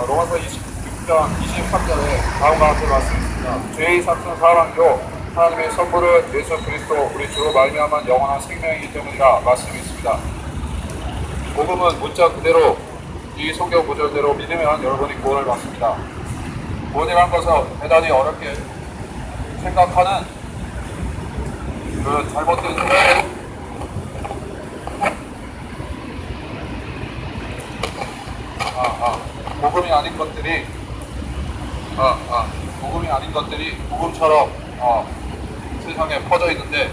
로마서 26장 23절에 다음과 같은 말씀이 있습니다. 죄의 삭은 사랑이요 하나님의 선물은 예수 그리스도 우리 주로 말미암은 영원한 생명이기 때문이라 말씀이 있습니다. 복음은 문자 그대로 이 성경 구절대로 믿으면 여러분이 구원을 받습니다. 구원이라는 것은 대단히 어렵게 생각하는 그 잘못된 생각 복음이 아닌 것들이 복음처럼 세상에 퍼져 있는데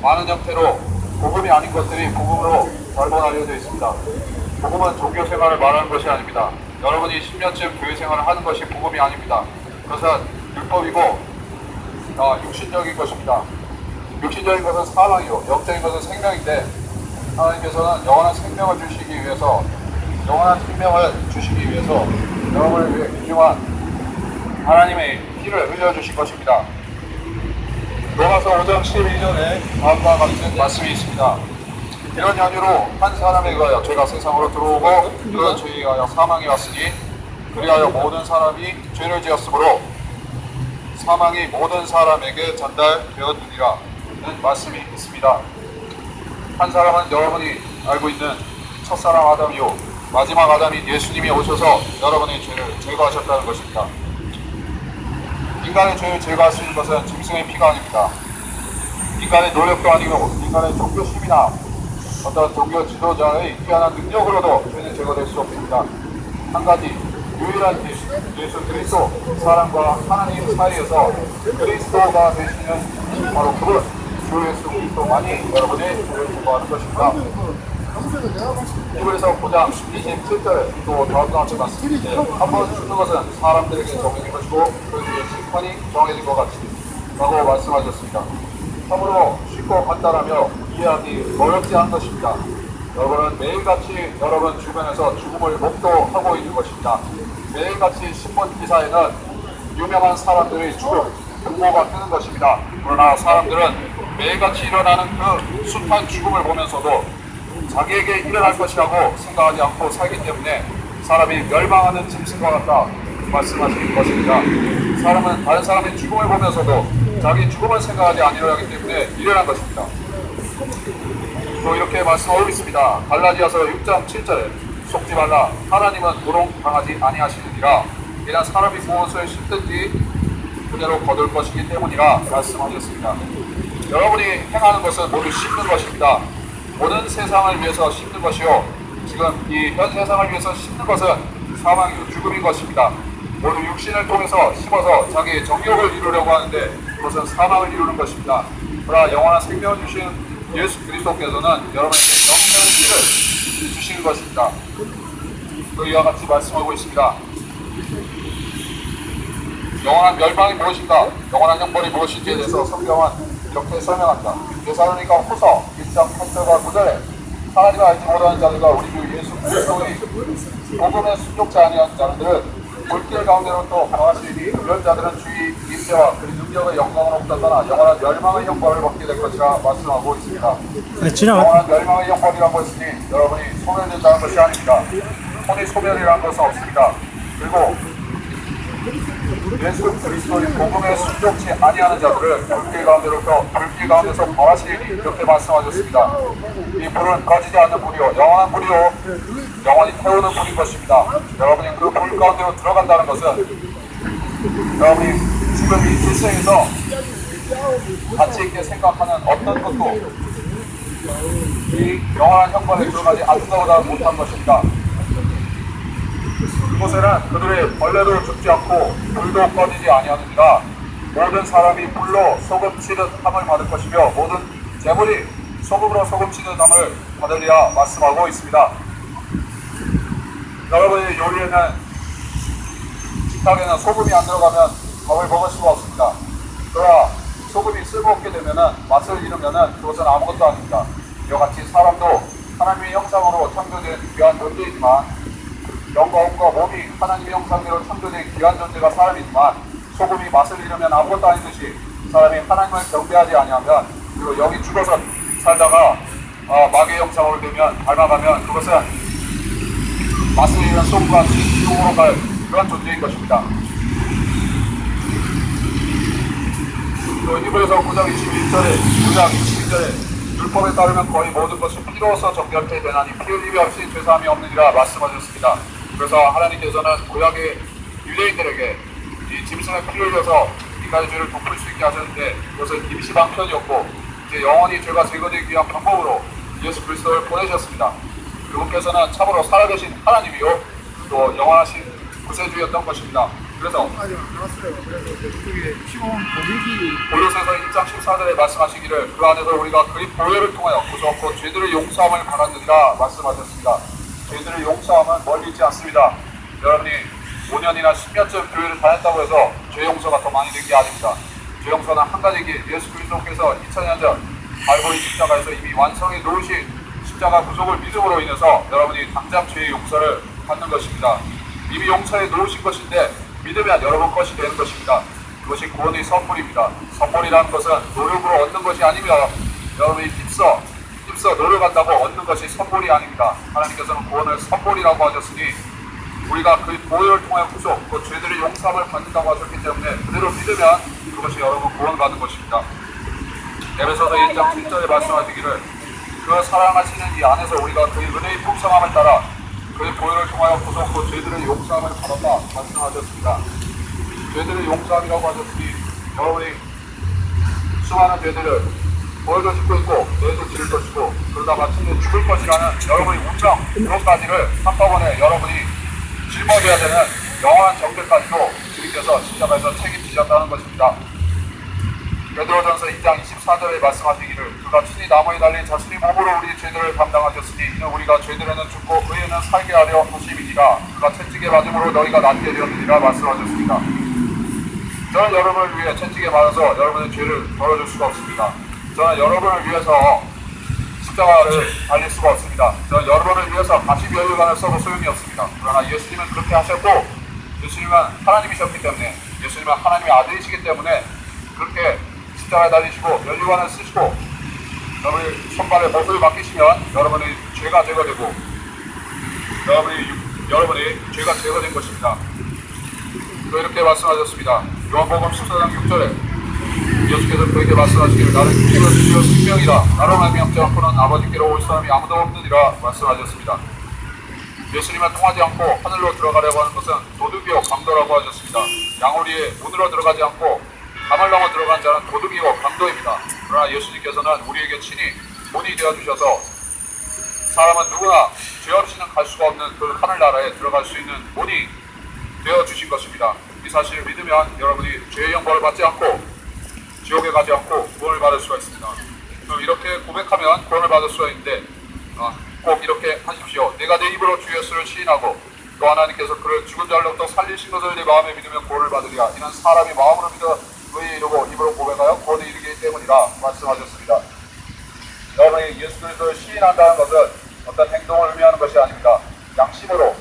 많은 형태로 복음이 아닌 것들이 복음으로 잘못 알려져 있습니다. 복음은 종교 생활을 말하는 것이 아닙니다. 여러분이 10년쯤 교회 생활을 하는 것이 복음이 아닙니다. 그것은 율법이고 육신적인 것입니다. 육신적인 것은 사랑이요 영적인 것은 생명인데 하나님께서는 영원한 생명을 주시기 위해서 여러분을 위해 귀중한 하나님의 피를 흘려주신 것입니다. 로마서 5장 12절에 다음과 같은 말씀이 있습니다. 이런 연유로 한 사람에 의하여 죄가 세상으로 들어오고 그 죄에 의하여 사망이 왔으니 그리하여 모든 사람이 죄를 지었으므로 사망이 모든 사람에게 전달되었느니라 는 말씀이 있습니다. 한 사람은 여러분이 알고 있는 첫사람 아담이요 마지막 아담인 예수님이 오셔서 여러분의 죄를 제거하셨다는 것입니다. 인간의 죄를 제거할 수 있는 것은 짐승의 피가 아닙니다. 인간의 노력도 아니고 인간의 종교심이나 어떤 종교 지도자의 희한한 능력으로도 죄는 제거될 수 없습니다. 한 가지 유일한 길, 예수 그리스도 사람과 하나님 사이에서 그리스도가 되시는 바로 그분 주 예수 그리스도만이 여러분의 죄를 제거하는 것입니다. 히브리서 9장 27절에 또 다음과 같이 말씀인데 한번 죽는 것은 사람들에게 정해진 것이고 그 뒤에 심판이 정해진 것 같이 라고 말씀하셨습니다. 참으로 쉽고 간단하며 이해하기 어렵지 않은 것입니다. 여러분은 매일같이 여러분 주변에서 죽음을 목도하고 있는 것입니다. 매일같이 신문 기사에는 유명한 사람들의 죽음 경보가 뜨는 것입니다. 그러나 사람들은 매일같이 일어나는 그 숱한 죽음을 보면서도 자기에게 일어날 것이라고 생각하지 않고 살기 때문에 사람이 멸망하는 짐승과 같다 말씀하신 것입니다. 사람은 다른 사람의 죽음을 보면서도 자기 죽음을 생각하지 아니하려 하기 때문에 일어난 것입니다. 또 이렇게 말씀하고 있습니다. 갈라디아서 6장 7절에 속지 말라 하나님은 도롱당하지 아니하시느니라 이란 사람이 무엇을 심든지 그대로 거둘 것이기 때문이라 말씀하셨습니다. 여러분이 행하는 것은 모두 심는 것입니다. 모든 세상을 위해서 심는 것이요 지금 이 현 세상을 위해서 심는 것은 사망이요 죽음인 것입니다. 모두 육신을 통해서 심어서 자기의 정욕을 이루려고 하는데 그것은 사망을 이루는 것입니다. 그러나 영원한 생명을 주신 예수 그리스도께서는 여러분에게 영생의 피를 주시는 것입니다. 또 이와 같이 말씀하고 있습니다. 영원한 멸망이 무엇인가, 영원한 형벌이 무엇인지에 대해서 성경은 이렇게 설명합니다. 데살로니가 후서 1장 8절과 9절에 하나님을 알지 못하는 자들과 우리 주 예수 그리스도의 복음에 순종치 아니한 자들은 불길 가운데로부터 강하시니 이런 자들은 주의 임재와 그리 능력의 영광으로부터 떠나 영원한 멸망의 형벌을 받게 될 것이라 말씀하고 있습니다. 영원한 멸망의 형벌이라고 했으니 여러분이 소멸된다는 것이 아닙니다. 혼이 소멸이라는 것은 없습니다. 그리고 예수 그리스도의 복음에 순종치 아니하는 자들을 불길 가운데서 벌하시니 이렇게 말씀하셨습니다. 이 불은 꺼지지 않는 불이요 영원한 불이요 영원히 태우는 불인 것입니다. 여러분이 그 불 가운데로 들어간다는 것은 여러분이 지금 이 세상에서 가치 있게 생각하는 어떤 것도 이 영원한 형벌에 들어가지 않는다보다 못한 것입니다. 그곳에는 그들의 벌레도 죽지 않고 불도 꺼지지 아니하느니라. 모든 사람이 불로 소금치듯 함을 받을 것이며 모든 재물이 소금으로 소금치듯 함을 받으리라 말씀하고 있습니다. 여러분의 요리에는 식탁에는 소금이 안 들어가면 밥을 먹을 수가 없습니다. 그러나 소금이 쓸모없게 되면 맛을 잃으면 그것은 아무것도 아닙니다. 이와 같이 사람도 하나님의 형상으로 창조된 귀한 존재이지만 영과 혼과 몸이 하나님의 형상대로 창조된 귀한 존재가 사람이지만 소금이 맛을 잃으면 아무것도 아니듯이 사람이 하나님을 경배하지 아니하면 그리고 영이 죽어서 살다가 마귀의 형상으로 되면 닮아가면 그것은 마스리는 소금과 지옥으로 갈 그런 존재인 것입니다. 또 히브리서 9장 22절에 율법에 따르면 거의 모든 것이 피로서 정결케 되나니 피 흘림이 없이 죄사함이 없느니라 말씀하셨습니다. 그래서 하나님께서는 구약의 유대인들에게 이 짐승의 피를 흘려서 인간의 죄를 덮을 수 있게 하셨는데 그것은 임시 방편이었고 이제 영원히 죄가 제거되기 위한 방법으로 예수 그리스도를 보내셨습니다. 그분께서는 참으로 살아계신 하나님이요 또 영원하신 구세주였던 것입니다. 그래서 골로새서 1장 14절에 말씀하시기를 그 안에서 우리가 그의 보혈을 통하여 구속하고 죄들의 용서함을 받았느니라 말씀하셨습니다. 죄들의 용서함은 멀리 있지 않습니다. 여러분이 5년이나 10년쯤 교회를 다녔다고 해서 죄 용서가 더 많이 된 게 아닙니다. 죄 용서는 한 가지 길, 예수 그리스도께서 2000년 전 갈보리 십자가에서 이미 완성해 놓으신 십자가 구속을 믿음으로 인해서 여러분이 당장 죄의 용서를 받는 것입니다. 이미 용서해 놓으신 것인데 믿으면 여러분 것이 되는 것입니다. 그것이 구원의 선물입니다. 선물이라는 것은 노력으로 얻는 것이 아니며 여러분이 힘써 노력한다고 얻는 것이 선물이 아닙니다. 하나님께서는 구원을 선물이라고 하셨으니 우리가 그 보혈을 통해 구속, 그 죄들의 용서함을 받는다고 하셨기 때문에 그대로 믿으면 그것이 여러분 구원받는 것입니다. 에베소서 1장 7절에 말씀하시기를 그 사랑하시는 이 안에서 우리가 그의 은혜의 풍성함을 따라 그의 보혈을 통하여 구속, 그 죄들의 용서함을 받았다 말씀하셨습니다. 죄들의 용서함이라고 하셨으니 여러분이 수많은 죄들을 보혈도 짓고 있고 뇌도 지를 것이고 그러다 마침내 죽을 것이라는 여러분의 우정 그것까지를 한꺼번에 여러분이 짊어져야 되는 영원한 정죄까지도 주님께서 십자가에서 책임지셨다는 것입니다. 베드로전서 2장 24절에 말씀하시기를 그가 친히 나무에 달린 자신의 몸으로 우리 죄들을 감당하셨으니 이는 우리가 죄들에는 죽고 의에는 살게 하려 하심이니라. 그가 채찍에 맞음으로 너희가 낫게 되었느니라 말씀하셨습니다. 저는 여러분을 위해 채찍에 맞아서 여러분의 죄를 덜어줄 수가 없습니다. 저는 여러분을 위해서 십자가를 달릴 수가 없습니다. 저는 여러분을 위해서 다시 면류관을 써도 소용이 없습니다. 그러나 예수님은 그렇게 하셨고 예수님은 하나님이셨기 때문에 예수님은 하나님의 아들이시기 때문에 그렇게 십자가에 달리시고 면류관을 쓰시고 여러분의 손발에 못을 맡기시면 여러분의 죄가 제거되고 여러분의 죄가 제거된 것입니다. 또 이렇게 말씀하셨습니다. 요한복음 14장 6절에 예수께서 그에게 말씀하시기를 나는 길이요 진리요 생명이라 나로 말미암지 않고는 아버지께로 올 사람이 아무도 없느니라 말씀하셨습니다. 예수님은 통하지 않고 하늘로 들어가려고 하는 것은 도둑이요 강도라고 하셨습니다. 양우리에 문으로 들어가지 않고 담을 넘어 들어간 자는 도둑이고 강도입니다. 그러나 예수님께서는 우리에게 친히 문이 되어주셔서 사람은 누구나 죄 없이는 갈 수가 없는 그 하늘나라에 들어갈 수 있는 문이 되어주신 것입니다. 이 사실을 믿으면 여러분이 죄의 형벌을 받지 않고 지옥에 가지 않고 구원을 받을 수가 있습니다. 이렇게 고백하면 구원을 받을 수가 있는데 꼭 이렇게 하십시오. 내가 내 입으로 주 예수를 시인하고 또 하나님께서 그를 죽은 자로부터 살리신 것을 내 마음에 믿으면 구원을 받으리라. 이는 사람이 마음으로 믿어 의에 이르고 입으로 고백하여 구원에 이르기 때문이라 말씀하셨습니다. 여러분이 예수 그리스도를 시인한다는 것은 어떤 행동을 의미하는 것이 아닙니다. 양심으로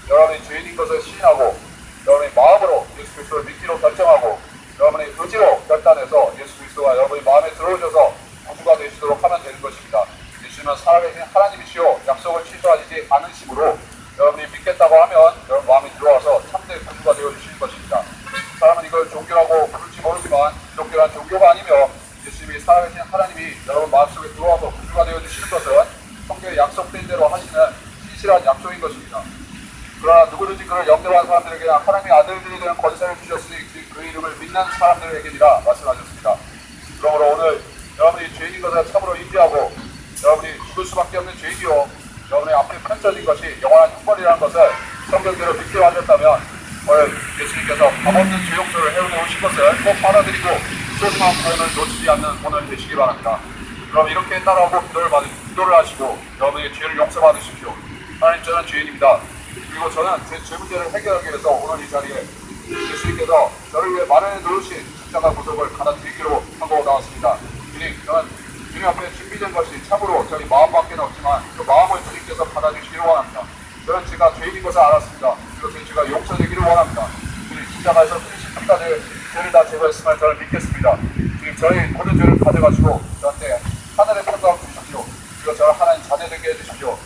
여러분이 죄인인 것을 시인하고 여러분의 마음으로 예수 그리스도를 믿기로 결정하고 여러분의 의지로 결단해서 예수 그리스도가 여러분의 마음에 들어오셔서 구주가 되시도록 하면 되는 것입니다. 예수님은 살아계신 하나님이시오 약속을 취소하지 않으심으로 여러분이 믿겠다고 하면 여러분 마음에 들어와서 참된 구주가 되어주시는 것입니다. 사람은 이걸 종교라고 부를지 모르지만 기독교란 종교가 아니며 예수님이 살아계신 하나님이 여러분 마음속에 들어와서 구주가 되어주시는 것은 성경에 약속된 대로 하시는 신실한 약속인 것입니다. 그러나 누구든지 그를 영접한 사람들에게 하나님의 아들들이 되는 권세를 주셨으니 그 이름을 믿는 사람들에게니라 말씀하셨습니다. 그러므로 오늘 여러분이 죄인인 것을 참으로 인지하고 여러분이 죽을 수밖에 없는 죄인이요 여러분의 앞에 펼쳐진 것이 영원한 형벌이라는 것을 성경대로 믿게 하셨다면 오늘 예수님께서 값없는 죄 용서를 해오신 것을 꼭 받아들이고 소중한 구원을 놓치지 않는 오늘 되시기 바랍니다. 그럼 이렇게 따라오고 기도를 하시고 여러분의 죄를 용서받으십시오. 하나님 저는 죄인입니다. 그리고 저는 제 문제를 해결하기 위해서 오늘 이 자리에 예수님께서 저를 위해 마련해 놓으신 십자가 구속을 받아들이기로 하고 나왔습니다. 주님, 저는 주님 앞에 준비된 것이 참으로 저희 마음밖에 없지만 그 마음을 주님께서 받아주시기를 원합니다. 저는 제가 죄인인 것을 알았습니다. 그리고 제가 용서되기를 원합니다. 주님, 십자가에서 흘리신 피까지 죄를 다 제거했음을 저를 믿겠습니다. 주님, 저희 모든 죄를 가져가시고 저한테 하늘의 평강 주십시오. 그리고 저를 하나님 자녀 되게 해주십시오.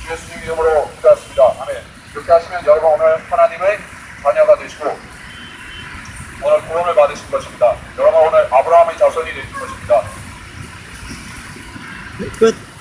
주 예수님 이름으로 기도했습니다. 아멘. 그렇게 하시면 여러분 오늘 하나님의 자녀가 되시고 오늘 구원을 받으신 것입니다. 여러분 오늘 아브라함의 자손이 되신 것입니다. 끝.